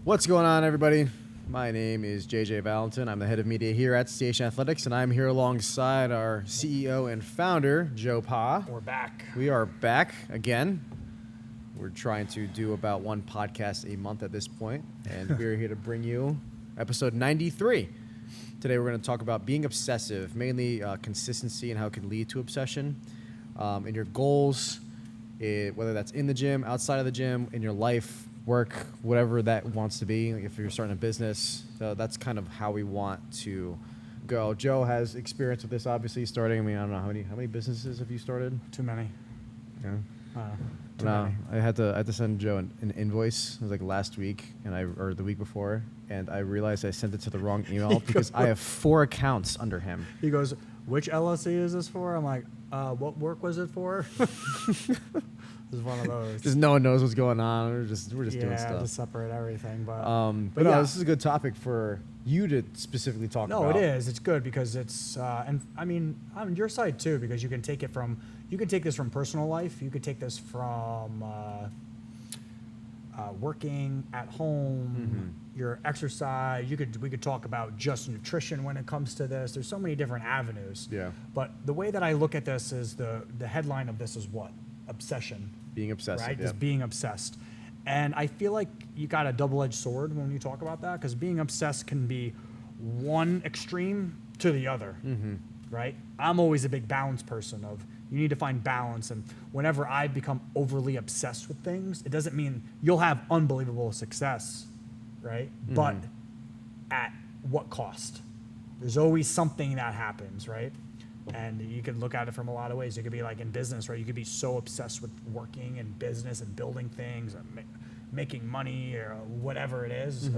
What's going on, everybody? My name is JJ Valentin. I'm the head of media here at Station Athletics, and I'm here alongside our CEO and founder, Joe Pa. We're back. We are back again. We're trying to do about one podcast a month at this point, and we're here to bring you episode 93. Today we're going to talk about being obsessive, mainly consistency and how it can lead to obsession, and your goals, whether that's in the gym, outside of the gym, in your life, work, whatever that wants to be. Like if you're starting a business, that's kind of how we want to go. Joe has experience with this, obviously, starting. I don't know how many businesses have you started? Too many. Yeah. Too many. I had to send Joe an invoice. It was like last week, or the week before, and I realized I sent it to the wrong email because I have 4 accounts under him. He goes, "Which LLC is this for?" I'm like, "What work was it for?" It's one of those. Just no one knows what's going on. We're just doing stuff. Yeah, just separate everything. But no, yeah. this is a good topic for you to specifically talk about. No, it is. It's good because it's, and I mean, on your side too, because you can take this from personal life. You could take this from working at home, your exercise. We could talk about just nutrition when it comes to this. There's so many different avenues. Yeah. But the way that I look at this is the headline of this is what? Obsession. Being obsessive, right? yeah. Just being obsessed. And I feel like you got a double-edged sword when you talk about that, because being obsessed can be one extreme to the other, right? I'm always a big balance person of you need to find balance. And whenever I become overly obsessed with things, it doesn't mean you'll have unbelievable success, right? But at what cost? There's always something that happens, right? And you could look at it from a lot of ways. You could be like in business, right? You could be so obsessed with working in business and building things and making money or whatever it is.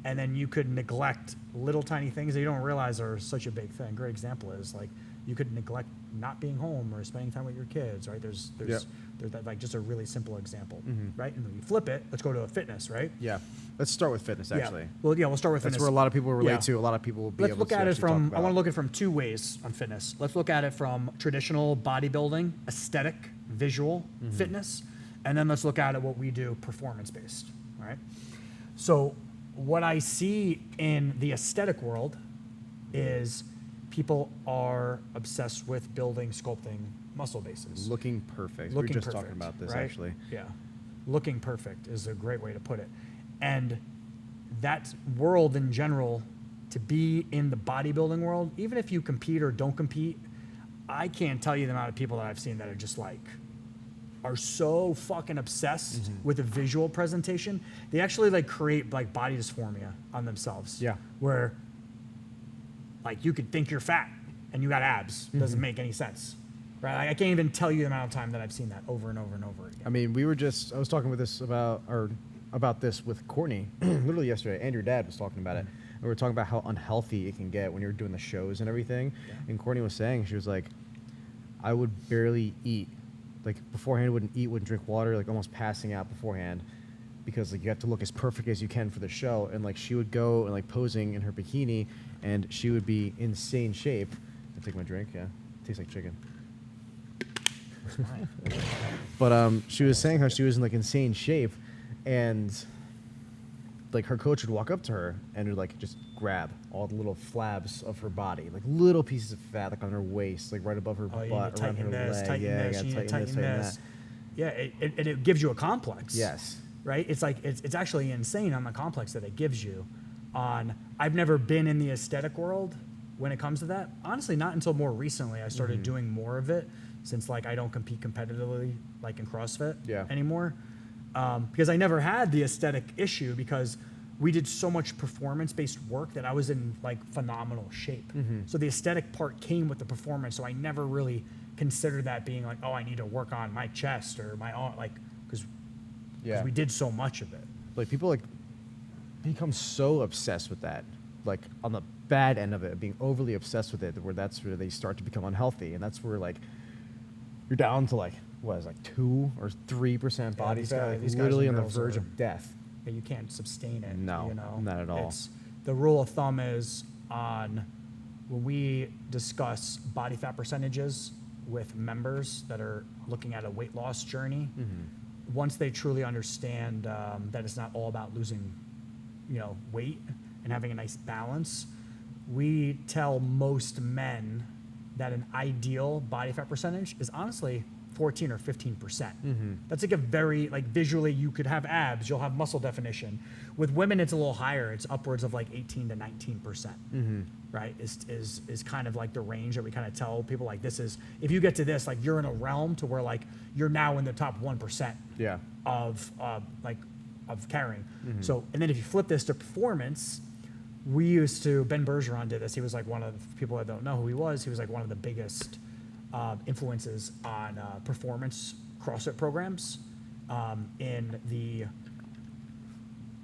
And then you could neglect little tiny things that you don't realize are such a big thing. Great example is like you could neglect not being home or spending time with your kids, right? There's that, like just a really simple example, right? And then you flip it. Let's go to fitness, right? Yeah. Let's start with fitness, actually. Yeah. Well, yeah, we'll start with That's fitness. where a lot of people relate to. A lot of people will be Let's able look to at it actually talk from, about. I want to look at it from 2 ways on fitness. Let's look at it from traditional bodybuilding, aesthetic, visual fitness, and then let's look at it what we do performance-based, all right? So what I see in the aesthetic world is people are obsessed with building, sculpting muscle bases. Looking perfect. We were just talking about this, right? actually. Yeah. Looking perfect is a great way to put it. And that world in general, to be in the bodybuilding world, even if you compete or don't compete, I can't tell you the amount of people that I've seen that are just like, are so fucking obsessed with a visual presentation. They actually like create like body dysphoria on themselves. Yeah. Where like you could think you're fat and you got abs. Doesn't make any sense. Right? I can't even tell you the amount of time that I've seen that over and over and over again. I mean, I was talking about this with Courtney literally yesterday, and your dad was talking about it. And we were talking about how unhealthy it can get when you're doing the shows and everything. Yeah. And Courtney was saying, she was like, I would barely eat. Like beforehand, wouldn't drink water, like almost passing out beforehand, because like you have to look as perfect as you can for the show. And like she would go and like posing in her bikini, and she would be in insane shape. I take my drink, yeah, tastes like chicken. But she was saying how she was in like insane shape, and like her coach would walk up to her and would like just grab all the little flabs of her body, like little pieces of fat, like on her waist, like right above her butt, around her leg. Tighten this. Yeah, it gives you a complex. Yes. Right? It's like it's actually insane on the complex that it gives you. I've never been in the aesthetic world when it comes to that. Honestly, not until more recently I started doing more of it, since like I don't compete competitively like in CrossFit anymore. Because I never had the aesthetic issue, because we did so much performance-based work that I was in like phenomenal shape. So the aesthetic part came with the performance. So I never really considered that being like, oh, I need to work on my chest or my arm, like, because we did so much of it. Like people like become so obsessed with that, like on the bad end of it, being overly obsessed with it, where that's where they start to become unhealthy, and that's where like you're down to like what is like 2 or 3% body fat, like literally on the verge of death. Yeah, you can't sustain it. No, you know? not at all. The rule of thumb is when we discuss body fat percentages with members that are looking at a weight loss journey, once they truly understand that it's not all about losing weight and having a nice balance, we tell most men that an ideal body fat percentage is honestly 14 or 15%. That's like a very, like, visually, you could have abs, you'll have muscle definition. With women, it's a little higher. It's upwards of like 18 to 19%, right? Is kind of like the range that we kind of tell people, like, this is, if you get to this, like, you're in a realm to where, like, you're now in the top 1% of carrying. So, and then if you flip this to performance, Ben Bergeron did this. He was like one of the people that don't know who he was. He was like one of the biggest influences on performance CrossFit programs in the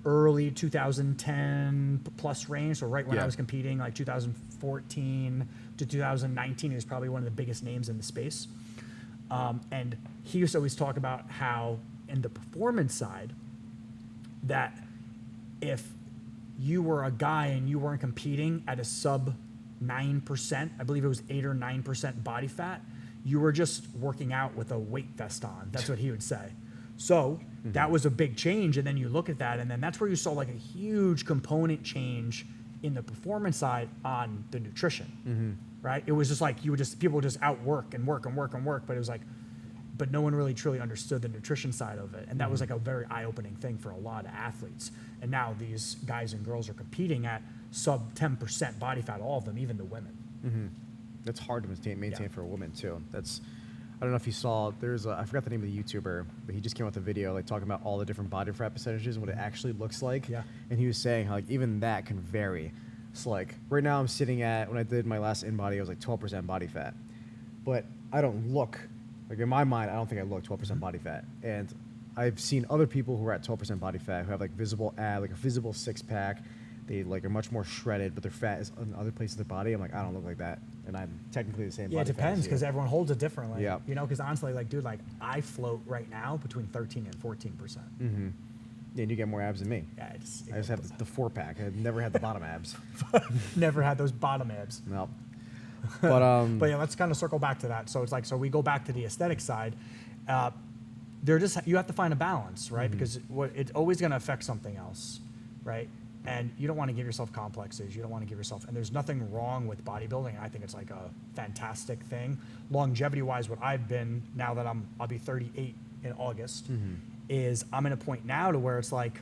early 2010 plus range. So right when I was competing, like 2014 to 2019, he was probably one of the biggest names in the space. And he used to always talk about how in the performance side, that if you were a guy and you weren't competing at a sub 9%, I believe it was 8 or 9% body fat, you were just working out with a weight vest on. That's what he would say. So that was a big change. And then you look at that, and then that's where you saw like a huge component change in the performance side on the nutrition, right? It was just like people would just outwork and work and work and work, but it was like, but no one really truly understood the nutrition side of it. And that was like a very eye-opening thing for a lot of athletes. And now these guys and girls are competing at sub 10% body fat, all of them, even the women. That's hard to maintain for a woman too. I don't know if you saw, I forgot the name of the YouTuber, but he just came out with a video like talking about all the different body fat percentages and what it actually looks like. Yeah. And he was saying how like even that can vary. So like right now I'm sitting at, when I did my last InBody, I was like 12% body fat. But I don't look, like in my mind, I don't think I look 12% body fat. And I've seen other people who are at 12% body fat who have like visible like a visible six pack. They like are much more shredded, but their fat is in other places of their body. I'm like, I don't look like that, and I'm technically the same. Yeah, body it depends because everyone holds it differently. Yeah, because honestly, like, dude, like I float right now between 13 and 14%. Yeah, and you get more abs than me. Yeah, I just have the 4-pack. I've never had the bottom abs. Never had those bottom abs. No. But yeah, let's kind of circle back to that. So it's like, so we go back to the aesthetic side. You have to find a balance, right? Because it's always going to affect something else, right? And you don't want to give yourself complexes. You don't want to give yourself, and there's nothing wrong with bodybuilding. I think it's like a fantastic thing. Longevity-wise, what I've been, now that I'll be 38 in August, is I'm in a point now to where it's like,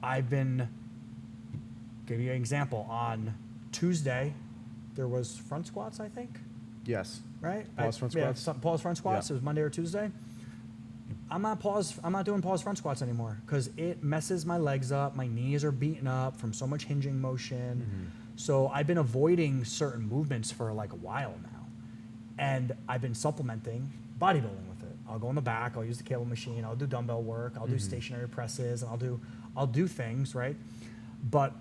give you an example. On Tuesday, there was front squats, I think. Yes. Right? Pause front squats. Pause front squats. Yeah. It was Monday or Tuesday. I'm not doing pause front squats anymore because it messes my legs up. My knees are beaten up from so much hinging motion. So I've been avoiding certain movements for like a while now. And I've been supplementing bodybuilding with it. I'll go in the back, I'll use the cable machine, I'll do dumbbell work, I'll do stationary presses, and I'll do things, right? But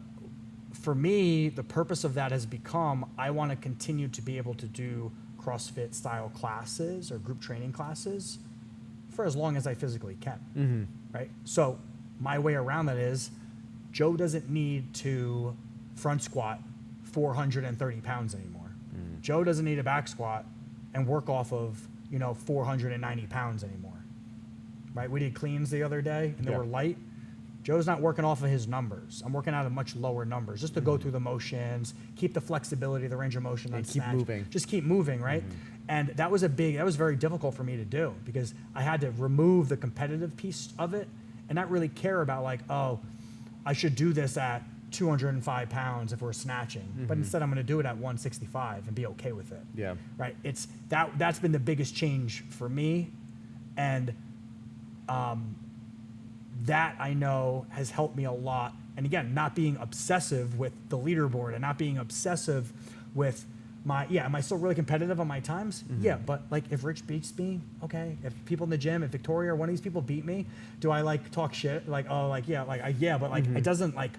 for me, the purpose of that has become, I want to continue to be able to do CrossFit style classes or group training classes for as long as I physically can, right? So my way around that is, Joe doesn't need to front squat 430 pounds anymore. Joe doesn't need a back squat and work off of 490 pounds anymore, right? We did cleans the other day and they were light. Joe's not working off of his numbers. I'm working out of much lower numbers just to go through the motions, keep the flexibility, the range of motion, and keep moving. Just keep moving, right? And that was very difficult for me to do because I had to remove the competitive piece of it and not really care about like, oh, I should do this at 205 pounds if we're snatching, but instead I'm going to do it at 165 and be okay with it. Yeah. Right. It's that's been the biggest change for me. And, that I know has helped me a lot. And again, not being obsessive with the leaderboard and not being obsessive with am I still really competitive on my times? Yeah, but like if Rich beats me, okay. If people in the gym, if Victoria or one of these people beat me, do I like talk shit? Like, oh, like, yeah, like, but like, it doesn't like,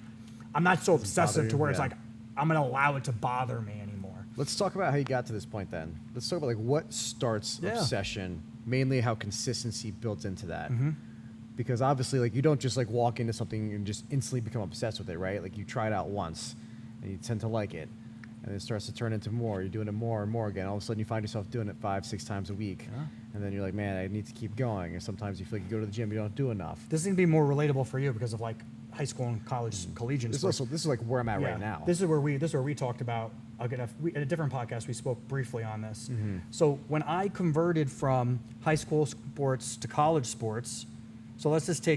I'm not so obsessive to where it's like, I'm going to allow it to bother me anymore. Let's talk about how you got to this point then. Let's talk about like what starts obsession, mainly how consistency builds into that. Because obviously like you don't just like walk into something and just instantly become obsessed with it, right? Like you try it out once and you tend to like it. And it starts to turn into more. You're doing it more and more again. All of a sudden you find yourself doing it 5-6 times a week. And then you're like, man, I need to keep going. And sometimes you feel like you go to the gym, you don't do enough. This is going to be more relatable for you because of like high school and college, collegiate This sports. is like where I'm at right now. This is where we talked about. In a different podcast, we spoke briefly on this. So when I converted from high school sports to college sports, so let's just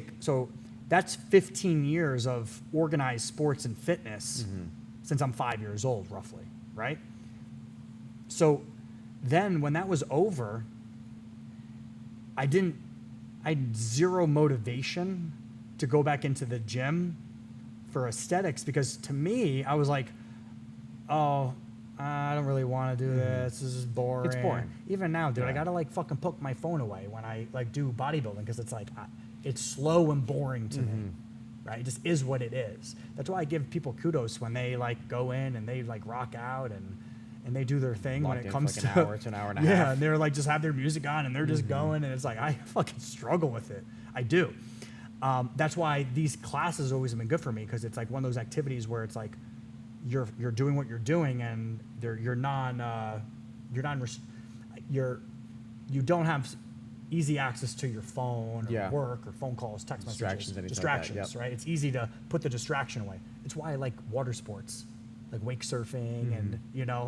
that's 15 years of organized sports and fitness since I'm 5 years old, roughly, right? So then when that was over, I had zero motivation to go back into the gym for aesthetics, because to me, I was like, oh, I don't really want to do this. This is boring. It's boring. Even now, dude, I Yeah. gotta like fucking put my phone away when I like do bodybuilding, because it's like it's slow and boring to me, right? It just is what it is. That's why I give people kudos when they like go in and they like rock out and they do their thing when Locked it in comes for like to an hour to an hour and a yeah, half. and they're like just have their music on and they're just going, and it's like I fucking struggle with it. I do. That's why these classes always have been good for me, because it's like one of those activities where it's like you're doing what you're doing, and you don't have easy access to your phone or Yeah. work or phone calls, text Distractions, messages, anything like that, distractions, yep. right? It's easy to put the distraction away. It's why I like water sports, like wake surfing and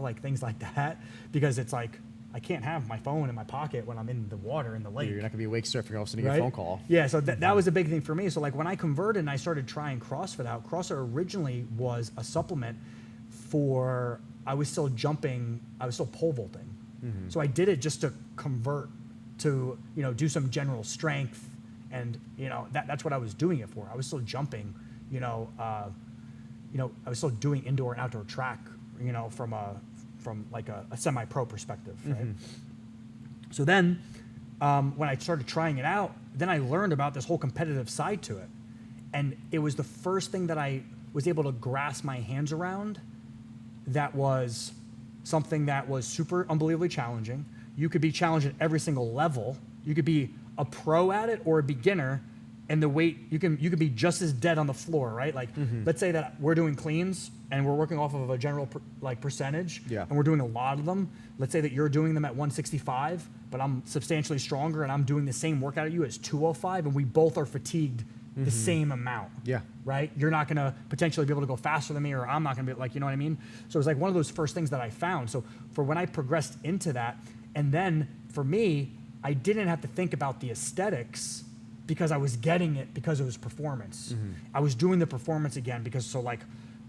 like things like that, because it's like I can't have my phone in my pocket when I'm in the water in the lake. You're not gonna be wake surfing, all of a sudden you get Right? a phone call. Yeah, so that was a big thing for me. So like when I converted and I started trying CrossFit out, CrossFit originally was a supplement for, I was still jumping, I was still pole vaulting. So I did it just to convert to, do some general strength, and that's what I was doing it for. I was still jumping, I was still doing indoor and outdoor track, from like a semi-pro perspective, right? So then, when I started trying it out, then I learned about this whole competitive side to it. And it was the first thing that I was able to grasp my hands around that was something that was super unbelievably challenging. You could be challenged at every single level. You could be a pro at it or a beginner, and the weight, you could be just as dead on the floor, right? Like, let's say that we're doing cleans and we're working off of a general percentage, Yeah. and we're doing a lot of them. Let's say that you're doing them at 165, but I'm substantially stronger and I'm doing the same workout at you as 205, and we both are fatigued the same amount. Yeah. Right? You're not going to potentially be able to go faster than me, or I'm not going to be like, you know what I mean? So it was like one of those first things that I found. So for when I progressed into that, and then for me, I didn't have to think about the aesthetics, because I was getting it because it was performance. I was doing the performance again because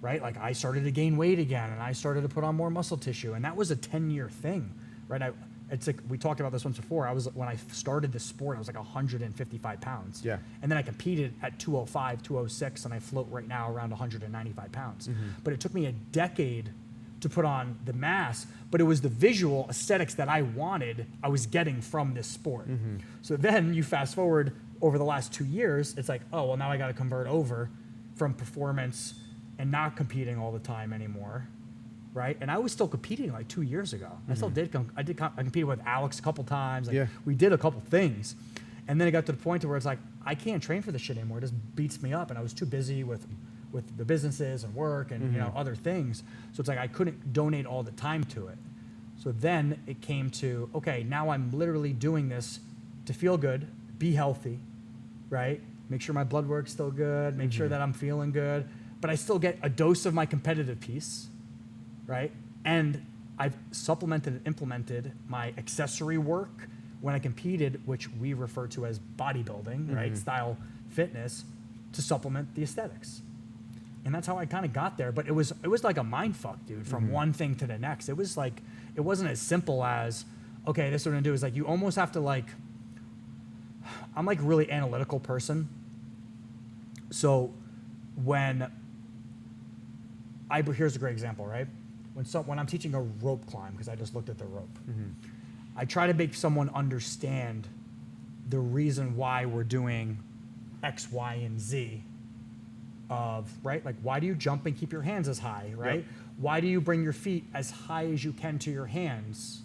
right? Like I started to gain weight again, and I started to put on more muscle tissue, and that was a 10-year thing, right? It's like, we talked about this once before. When I started this sport, I was like 155 pounds. Yeah. And then I competed at 205, 206, and I float right now around 195 pounds. But it took me a decade to put on the mass, but it was the visual aesthetics that I wanted, I was getting from this sport. So then you fast forward over the last 2 years, it's like, oh, well, now I got to convert over from performance and not competing all the time anymore, right? And I was still competing like 2 years ago. I still did. I competed with Alex a couple times. Like, Yeah. we did a couple things, and then it got to the point where it's like, I can't train for this shit anymore. It just beats me up, and I was too busy with the businesses and work and other things. So it's like I couldn't donate all the time to it. So then it came to, okay, now I'm literally doing this to feel good, be healthy, right? Make sure my blood work's still good, make sure that I'm feeling good, but I still get a dose of my competitive piece, right? And I've supplemented and implemented my accessory work when I competed, which we refer to as bodybuilding, right? Style fitness, to supplement the aesthetics. And that's how I kind of got there. But it was like a mind fuck, dude, from one thing to the next. It was like, it wasn't as simple as, okay, this is what I'm gonna do. Is like, you almost have to like, I'm like a really analytical person. So here's a great example, right? When I'm teaching a rope climb, because I just looked at the rope, I try to make someone understand the reason why we're doing X, Y, and Z of, right? Like, why do you jump and keep your hands as high, right? Yep. Why do you bring your feet as high as you can to your hands?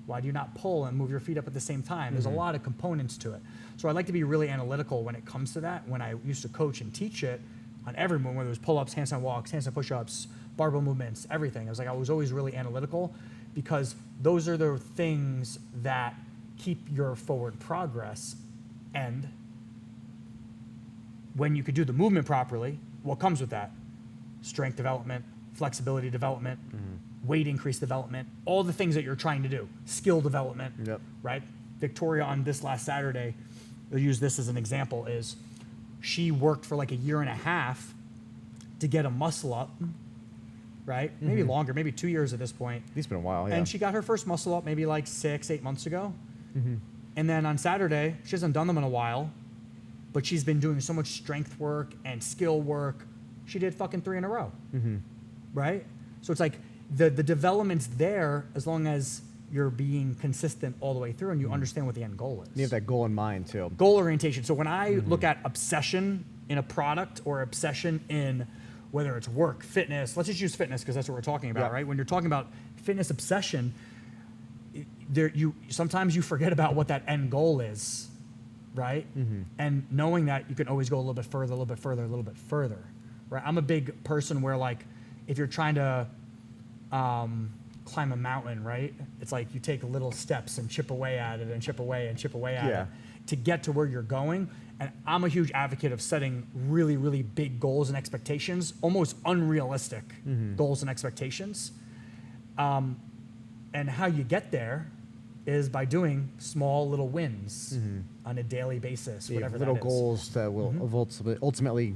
Why do you not pull and move your feet up at the same time? There's a lot of components to it. So I like to be really analytical when it comes to that. When I used to coach and teach it on every movement, whether it was pull-ups, handstand walks, handstand push-ups, barbell movements, everything. I was always really analytical, because those are the things that keep your forward progress, and when you could do the movement properly, what comes with that? Strength development, flexibility development, weight increase development, all the things that you're trying to do, skill development, right? Victoria on this last Saturday, I'll use this as an example, is she worked for like a year and a half to get a muscle up, right? Maybe longer, maybe 2 years at this point. It's been a while, yeah. And she got her first muscle up maybe like 6-8 months ago. And then on Saturday, she hasn't done them in a while, but she's been doing so much strength work and skill work. She did fucking 3 in a row, right? So it's like the development's there as long as you're being consistent all the way through and you understand what the end goal is. You have that goal in mind too. Goal orientation. So when I look at obsession in a product or obsession in whether it's work, fitness, let's just use fitness because that's what we're talking about, right? When you're talking about fitness obsession, sometimes you forget about what that end goal is, right? And knowing that you can always go a little bit further, a little bit further, a little bit further, right? I'm a big person where like if you're trying to climb a mountain, right? It's like you take little steps and chip away at it and chip away and chip away at it to get to where you're going. And I'm a huge advocate of setting really, really big goals and expectations, almost unrealistic goals and expectations. And how you get there is by doing small little wins on a daily basis, whatever little that is. goals that will ultimately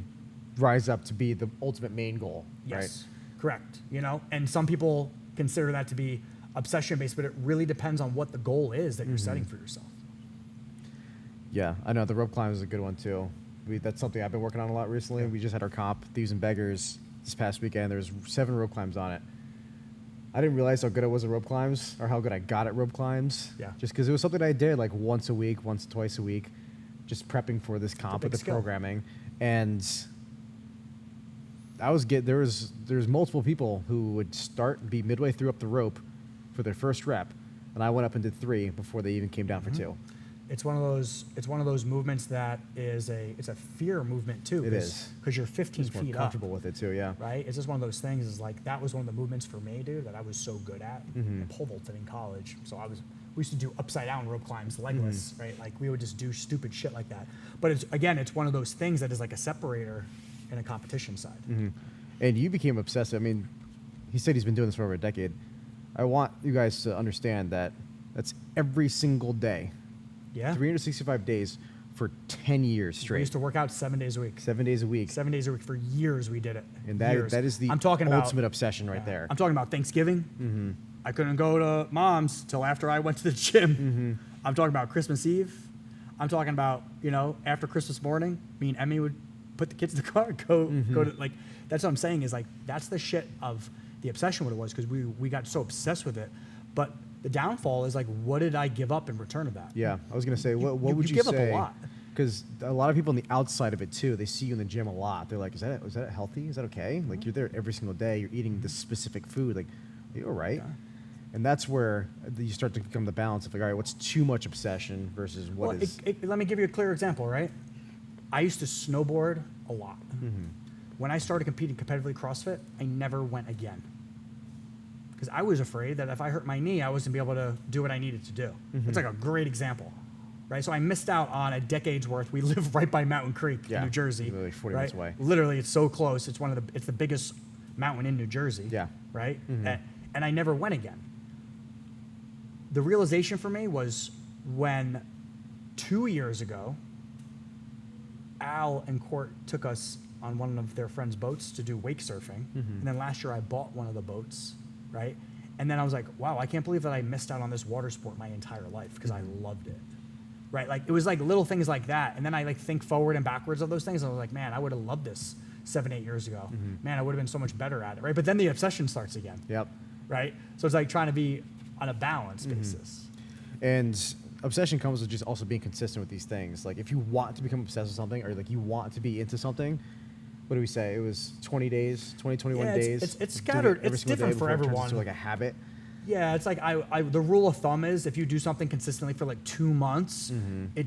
rise up to be the ultimate main goal, right? Yes, correct. You know, and some people consider that to be obsession-based, but it really depends on what the goal is that you're setting for yourself. Yeah, I know the rope climb is a good one too. That's something I've been working on a lot recently. We just had our comp, Thieves and Beggars, this past weekend. There's 7 rope climbs on it. I didn't realize how good I was at rope climbs or how good I got at rope climbs. Yeah. Just because it was something I did like once a week, once, twice a week, just prepping for this comp with the programming. And there's multiple people who would be midway through up the rope for their first rep, and I went up and did 3 before they even came down for 2. It's one of those movements that it's a fear movement too. It is. Because you're 15 Just more feet comfortable up. with it too, yeah. Right? It's just one of those things is like, that was one of the movements for me, dude, that I was so good at. Pole vaulted in college. So we used to do upside down rope climbs, legless, right? Like we would just do stupid shit like that. But it's one of those things that is like a separator in a competition side. And you became obsessive. I mean, he said he's been doing this for over a decade. I want you guys to understand that that's every single day. Yeah. 365 days for 10 years straight. We used to work out 7 days a week. 7 days a week. 7 days a week for years we did it. And that is the ultimate obsession right there. I'm talking about Thanksgiving. I couldn't go to mom's till after I went to the gym. I'm talking about Christmas Eve. I'm talking about, after Christmas morning, me and Emmy would put the kids in the car, go to, like, that's what I'm saying is like, that's the shit of the obsession what it was because we got so obsessed with it. But the downfall is like, what did I give up in return of that? Yeah, I was going to say, what would you give say? up a lot. Because a lot of people on the outside of it too, they see you in the gym a lot. They're like, is that healthy? Is that okay? Like you're there every single day. You're eating this specific food. Like, are you all right? Yeah. And that's where you start to become the balance of like, all right, what's too much obsession versus what is... Let me give you a clear example, right? I used to snowboard a lot. When I started competing competitively CrossFit, I never went again. Because I was afraid that if I hurt my knee, I wasn't going to be able to do what I needed to do. It's like a great example, right? So I missed out on a decade's worth. We live right by Mountain Creek in New Jersey. Literally 40 minutes away. Literally, it's so close. It's the biggest mountain in New Jersey. Yeah. Right? And I never went again. The realization for me was when 2 years ago, Al and Court took us on one of their friends' boats to do wake surfing. And then last year I bought one of the boats, right? And then I was like, wow, I can't believe that I missed out on this water sport my entire life because I loved it, right? Like it was like little things like that. And then I like think forward and backwards of those things. And I was like, man, I would have loved this 7-8 years ago. Man, I would have been so much better at it, right? But then the obsession starts again. Yep. Right? So it's like trying to be on a balance basis. And obsession comes with just also being consistent with these things. Like if you want to become obsessed with something or like you want to be into something, what do we say? It was 20 days, 21 days. It's scattered. It's different for everyone. It turns into like a habit. Yeah, it's like the rule of thumb is if you do something consistently for like 2 months, it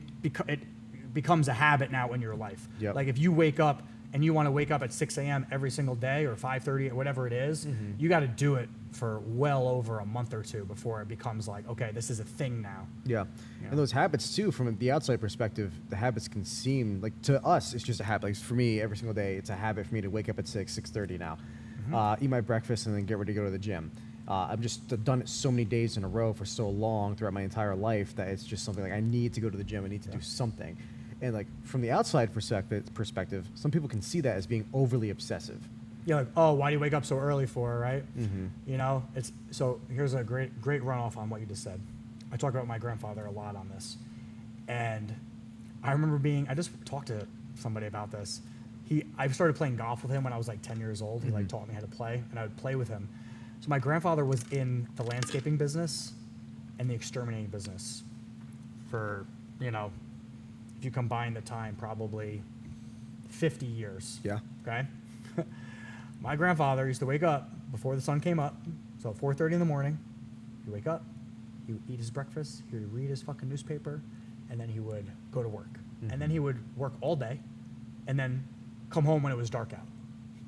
becomes a habit now in your life. Yep. Like if you wake up and you want to wake up at 6 a.m. every single day or 5:30 or whatever it is, you got to do it for well over a month or two before it becomes like, okay, this is a thing now. Yeah. And those habits too, from the outside perspective, the habits can seem like, to us, it's just a habit. Like for me, every single day, it's a habit for me to wake up at 6:30 now, eat my breakfast, and then get ready to go to the gym. I've just done it so many days in a row for so long throughout my entire life that it's just something like I need to go to the gym. I need to do something. And like from the outside perspective, some people can see that as being overly obsessive. You're like, oh, why do you wake up so early for, right? You know, so here's a great runoff on what you just said. I talk about my grandfather a lot on this. And I remember I just talked to somebody about this. I started playing golf with him when I was like 10 years old. He like taught me how to play, and I would play with him. So my grandfather was in the landscaping business and the exterminating business for, you know, if you combine the time, probably 50 years. Yeah. Okay? My grandfather used to wake up before the sun came up, so at 4:30 in the morning, he'd wake up, he would eat his breakfast, he would read his fucking newspaper, and then he would go to work. And then he would work all day, and then come home when it was dark out.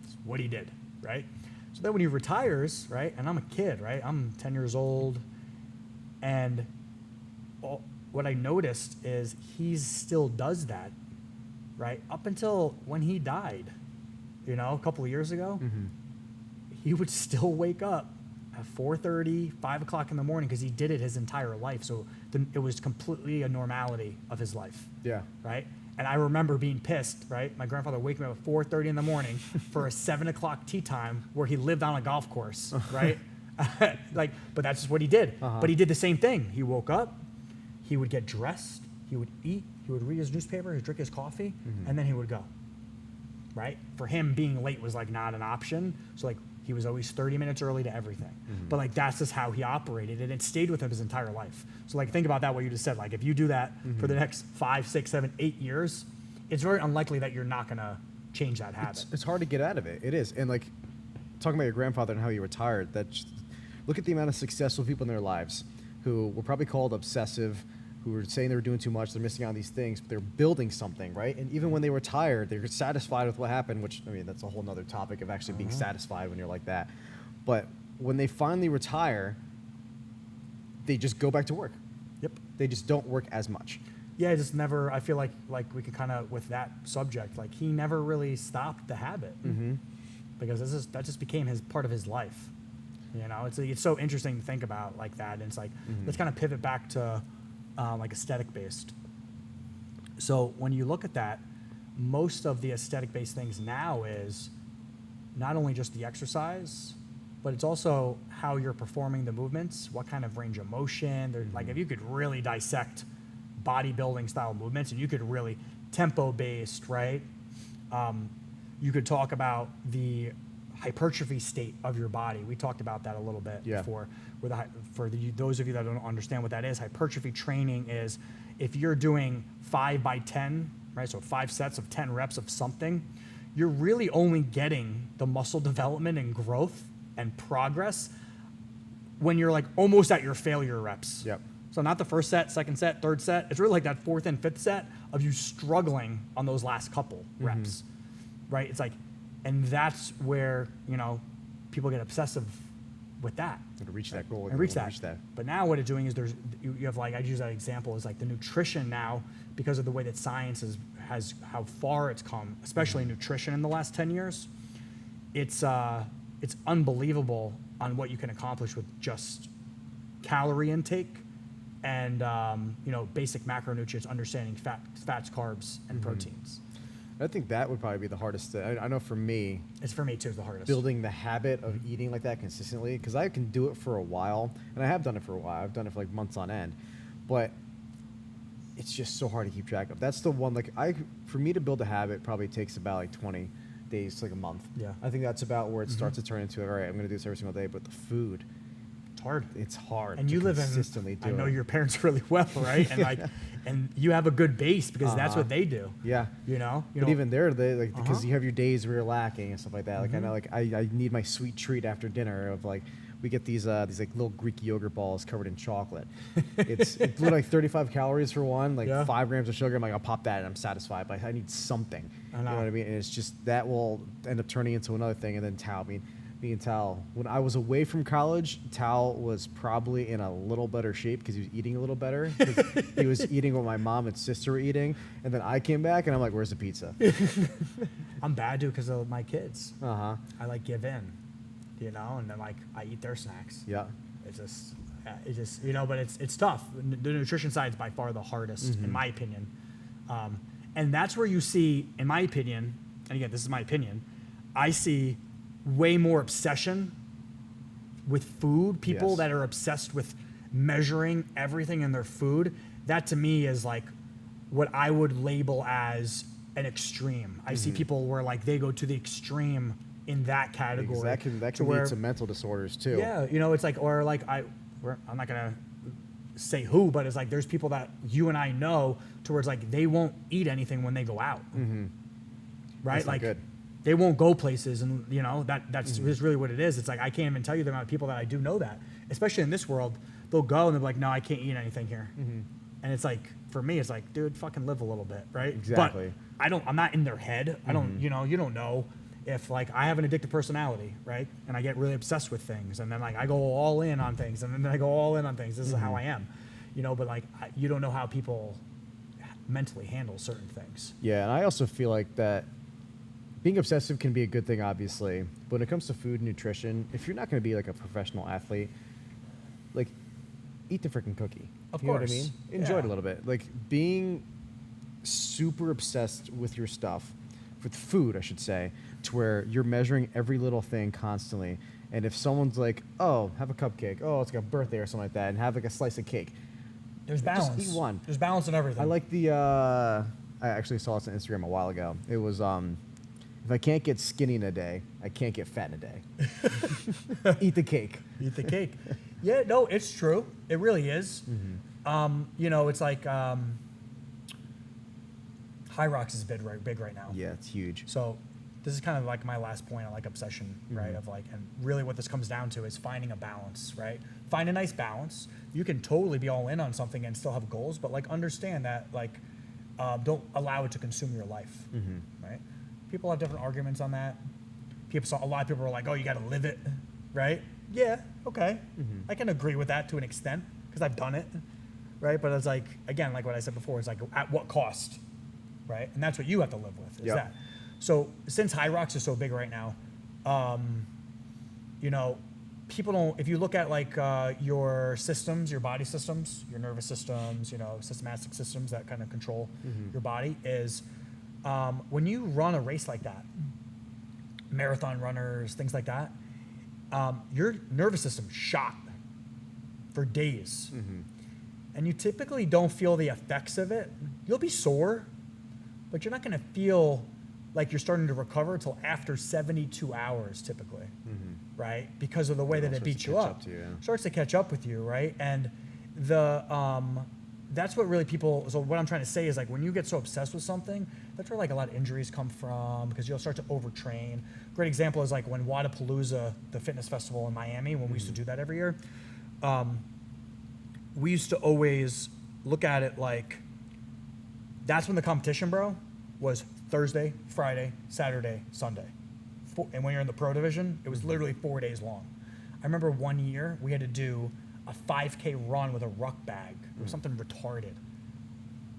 That's what he did, right? So then when he retires, right, and I'm a kid, right, I'm 10 years old, and what I noticed is he still does that, right, up until when he died. You know, a couple of years ago, he would still wake up at 4:30, 5 o'clock in the morning because he did it his entire life. So it was completely a normality of his life. Yeah. Right? And I remember being pissed, right? My grandfather woke me up at 4:30 in the morning for a 7 o'clock tea time where he lived on a golf course, right? But that's just what he did. But he did the same thing. He woke up, he would get dressed, he would eat, he would read his newspaper, he'd drink his coffee, and then he would go. Right? For him, being late was like not an option. So like he was always 30 minutes early to everything. But like that's just how he operated, and it stayed with him his entire life. So like think about that, what you just said. Like if you do that for the next 5, 6, 7, 8 years, it's very unlikely that you're not gonna change that habit. It's hard to get out of it. It is. And like talking about your grandfather and how he retired, look at the amount of successful people in their lives who were probably called obsessive, who were saying they were doing too much, they're missing out on these things, but they're building something, right? And even when they were tired, they were satisfied with what happened, which, I mean, that's a whole nother topic of actually being satisfied when you're like that. But when they finally retire, they just go back to work. Yep. They just don't work as much. Yeah, I just never, I feel like we could kind of, with that subject, like he never really stopped the habit because that just became part of his life. You know, it's so interesting to think about like that. And it's like, let's kind of pivot back to like aesthetic based. So when you look at that, most of the aesthetic based things now is not only just the exercise, but it's also how you're performing the movements, what kind of range of motion. Like if you could really dissect bodybuilding style movements, and you could really tempo based, right? You could talk about the hypertrophy state of your body. We talked about that a little bit before. Those of you that don't understand what that is, hypertrophy training is if you're doing 5 by 10, right? So 5 sets of 10 reps of something, you're really only getting the muscle development and growth and progress when you're like almost at your failure reps. Yep. So not the first set, second set, third set. It's really like that 4th and 5th set of you struggling on those last couple reps, right? It's like, and that's where, you know, people get obsessive with that. To reach that goal. And reach that. But now what it's doing is you have like, I use that example as like the nutrition now, because of the way that science has how far it's come, especially nutrition in the last 10 years. It's unbelievable on what you can accomplish with just calorie intake and you know, basic macronutrients, understanding fats, carbs, and proteins. I think that would probably be the hardest. I know for me, it's for me too, the hardest. Building the habit of eating like that consistently, because I can do it for a while, and I have done it for a while. I've done it for like months on end, but it's just so hard to keep track of. That's the one, like for me to build a habit probably takes about like 20 days to like a month. Yeah. I think that's about where it starts to turn into, all right, I'm going to do this every single day, but the food, hard. It's hard. And to you live consistently do I know it. your parents really well, right? And like, and you have a good base because that's what they do. Yeah. You know. But even there, because you have your days where you're lacking and stuff like that. Like I know, like I need my sweet treat after dinner of like we get these like little Greek yogurt balls covered in chocolate. It's literally like 35 calories for one, like 5 grams of sugar. I'm like, I'll pop that and I'm satisfied, but I need something. I know. You know what I mean? And it's just that will end up turning into another thing. And then Tao, me and Tao, when I was away from college, Tao was probably in a little better shape because he was eating a little better. He was eating what my mom and sister were eating. And then I came back and I'm like, where's the pizza? I'm bad, dude, because of my kids. Uh-huh. I like give in, you know, and then like I eat their snacks. Yeah. It's just, you know, but it's tough. The nutrition side is by far the hardest, in my opinion. And that's where you see, in my opinion, and again, this is my opinion, I see way more obsession with food. People that are obsessed with measuring everything in their food. That to me is like what I would label as an extreme. I see people where like they go to the extreme in that category. That can lead to mental disorders too. Yeah, you know, it's like, or like I'm not gonna say who, but it's like there's people that you and I know towards like they won't eat anything when they go out, right? That's not like good. they won't go places, and you know that's really what it is. It's like I can't even tell you the amount of people that I do know that, especially in this world, they'll go and they're like, no, I can't eat anything here, and it's like for me, it's like, dude, fucking live a little bit, right? Exactly. But I'm not in their head. I don't, you don't know if like I have an addictive personality, right? And I get really obsessed with things, and then like I go all in on things, and then I go all in on things. This is how I am, you know. But like you don't know how people mentally handle certain things. Yeah, and I also feel like that being obsessive can be a good thing, obviously. But when it comes to food and nutrition, if you're not going to be like a professional athlete, like eat the freaking cookie. Of you know what I course. mean? Enjoy it a little bit. Like being super obsessed with your stuff, with food, I should say, to where you're measuring every little thing constantly. And if someone's like, oh, have a cupcake, oh, it's like a birthday or something like that, and have like a slice of cake. There's balance. Just eat one. There's balance in everything. I like the, I actually saw this on Instagram a while ago. It was, if I can't get skinny in a day, I can't get fat in a day. Eat the cake. Eat the cake. Yeah, no, it's true. It really is. You know, it's like High Rocks is big right now. Yeah, it's huge. So this is kind of like my last point on like obsession, right? Of like, and really what this comes down to is finding a balance, right? Find a nice balance. You can totally be all in on something and still have goals, but like understand that like don't allow it to consume your life, right? People have different arguments on that. A lot of people are like, oh, you got to live it, right? Yeah, okay. I can agree with that to an extent because I've done it, right? But it's like, again, like what I said before, it's like at what cost, right? And that's what you have to live with, is that. So since High Rocks is so big right now, you know, people don't, if you look at like your systems, your body systems, your nervous systems, you know, systematic systems that kind of control your body is when you run a race like that, marathon runners, things like that, your nervous system shot for days. And you typically don't feel the effects of it. You'll be sore, but you're not going to feel like you're starting to recover until after 72 hours typically, right? Because of the way that it beats you up. Starts to catch up with you, right? And that's what really people, so what I'm trying to say is like when you get so obsessed with something, that's where like a lot of injuries come from because you'll start to overtrain. Great example is like when Wadapalooza, the fitness festival in Miami, when we used to do that every year, we used to always look at it like, that's when the competition, bro, was Thursday, Friday, Saturday, Sunday. And when you're in the pro division, it was literally 4 days long. I remember one year we had to do a 5K run with a ruck bag. It was something retarded.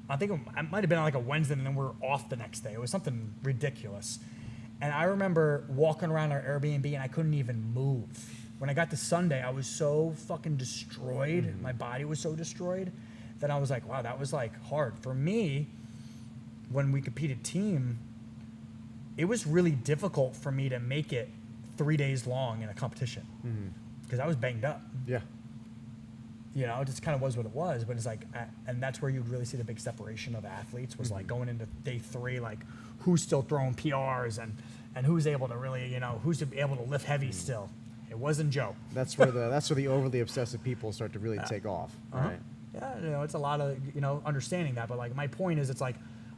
I think it might have been on like a Wednesday and then we were off the next day. It was something ridiculous. And I remember walking around our Airbnb and I couldn't even move. When I got to Sunday, I was so fucking destroyed. My body was so destroyed that I was like, wow, that was like hard. For me, when we competed team, it was really difficult for me to make it 3 days long in a competition because I was banged up. Yeah. You know, it just kind of was what it was, but it's like, and that's where you'd really see the big separation of athletes was like going into day 3, like who's still throwing PRs and who's able to really, you know, who's able to lift heavy still. It wasn't Joe. That's where the overly obsessive people start to really take off, right? Yeah, you know, it's a lot of, you know, understanding that, but like my point is it's like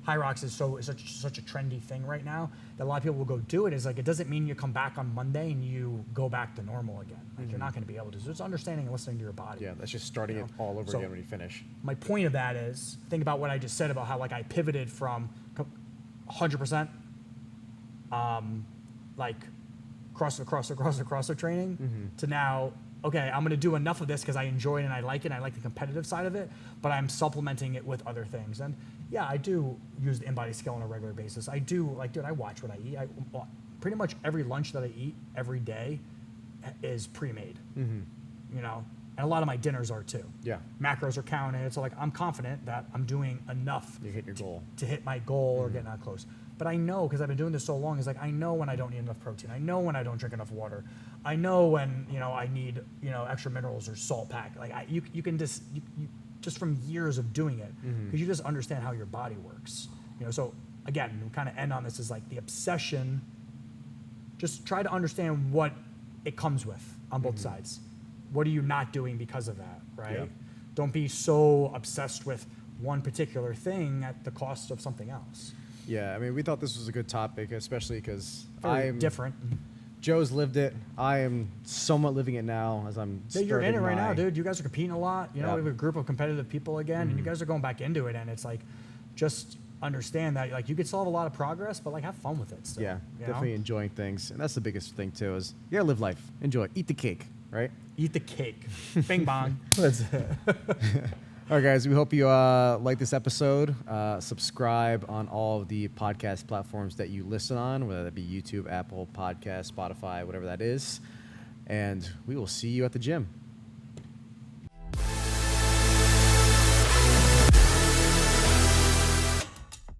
High rocks is such a trendy thing right now that a lot of people will go do it. Is like, it doesn't mean you come back on Monday and you go back to normal again. Like you're not going to be able to. So it's understanding and listening to your body. Yeah, that's just starting it all over again when you finish. My point of that is, think about what I just said about how like I pivoted from 100% like CrossFit training to now, okay, I'm going to do enough of this because I enjoy it and I like it and I like the competitive side of it, but I'm supplementing it with other things. And yeah, I do use the InBody scale on a regular basis. I do, like, dude, I watch what I eat. Pretty much every lunch that I eat every day is pre-made, you know, and a lot of my dinners are too. Yeah. Macros are counted. So like, I'm confident that I'm doing enough You hit your goal. to hit my goal or get not close. But I know, because I've been doing this so long, is like, I know when I don't need enough protein. I know when I don't drink enough water. I know when, you know, I need, you know, extra minerals or salt pack. Like you can just, just from years of doing it, because you just understand how your body works. You know, so again, we kind of end on this is like the obsession. Just try to understand what it comes with on both sides. What are you not doing because of that, right? Yeah. Don't be so obsessed with one particular thing at the cost of something else. Yeah, I mean, we thought this was a good topic, especially because Very different. Joe's lived it. I am somewhat living it now as I'm. Yeah, you're in it right now, my- dude. You guys are competing a lot. You know, we have a group of competitive people again, and you guys are going back into it. And it's like, just understand that like you could still have a lot of progress, but like have fun with it. Still, Yeah, you know? definitely enjoying things, and that's the biggest thing too. Is you gotta live life, enjoy, eat the cake, right? Eat the cake. Bing bong. That's it. All right, guys. We hope you like this episode. Subscribe on all of the podcast platforms that you listen on, whether that be YouTube, Apple Podcast, Spotify, whatever that is. And we will see you at the gym.